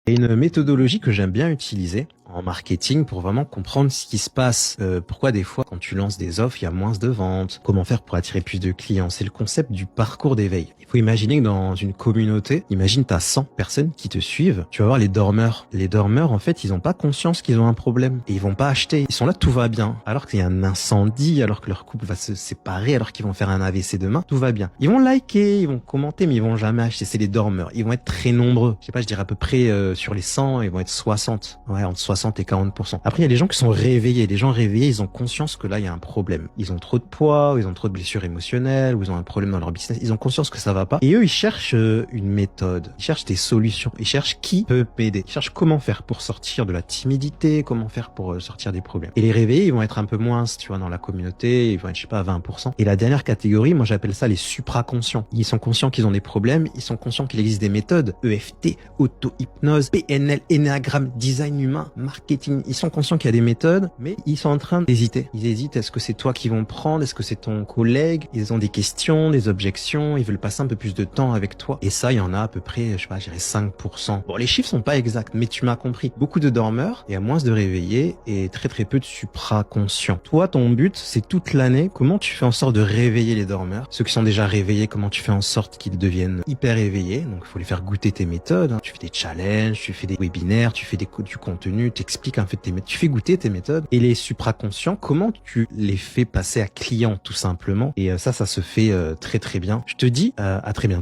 Il y a une méthodologie que j'aime bien utiliser en marketing pour vraiment comprendre ce qui se passe. Pourquoi des fois, quand tu lances des offres, il y a moins de ventes. Comment faire pour attirer plus de clients. C'est le concept du parcours d'éveil. Il faut imaginer que dans une communauté, imagine tu as 100 personnes qui te suivent. Tu vas voir les dormeurs. Les dormeurs, en fait, ils ont pas conscience qu'ils ont un problème. Et ils vont pas acheter. Ils sont là, tout va bien. Alors qu'il y a un incendie, alors que leur couple va se séparer, alors qu'ils vont faire un AVC demain, tout va bien. Ils vont liker, ils vont commenter, mais ils vont jamais acheter. C'est les dormeurs. Ils vont être très nombreux. Je sais pas, je dirais à peu près sur les 100, ils vont être 60. Ouais, entre 60 et 40%. Après, il y a des gens qui sont réveillés. Les gens réveillés, ils ont conscience que là, il y a un problème. Ils ont trop de poids, ou ils ont trop de blessures émotionnelles, ou ils ont un problème dans leur business. Ils ont conscience que ça va pas. Et eux, ils cherchent une méthode. Ils cherchent des solutions. Ils cherchent qui peut m'aider. Ils cherchent comment faire pour sortir de la timidité, comment faire pour sortir des problèmes. Et les réveillés, ils vont être un peu moins, tu vois, dans la communauté. Ils vont être, je sais pas, à 20%. Et la dernière catégorie, moi, j'appelle ça les supraconscients. Ils sont conscients qu'ils ont des problèmes. Ils sont conscients qu'il existe des méthodes. EFT, auto-hypnose, PNL, énéagramme, design humain, marketing. Ils sont conscients qu'il y a des méthodes, mais ils sont en train d'hésiter. Ils hésitent. Est-ce que c'est toi qui vont prendre? Est-ce que c'est ton collègue? Ils ont des questions, des objections. Ils veulent passer un peu plus de temps avec toi. Et ça, il y en a à peu près, je sais pas, je dirais 5%. Bon, les chiffres sont pas exacts, mais tu m'as compris. Beaucoup de dormeurs et à moins de réveillés et très très peu de supraconscients. Toi, ton but, c'est toute l'année. Comment tu fais en sorte de réveiller les dormeurs? Ceux qui sont déjà réveillés, comment tu fais en sorte qu'ils deviennent hyper éveillés? Donc, il faut les faire goûter tes méthodes. Tu fais des challenges, tu fais des webinaires, tu fais du contenu, tu expliques en fait tes méthodes. Tu fais goûter tes méthodes. Et les supraconscients, comment tu les fais passer à client, tout simplement? Et ça se fait très très bien. Je te dis à très bientôt.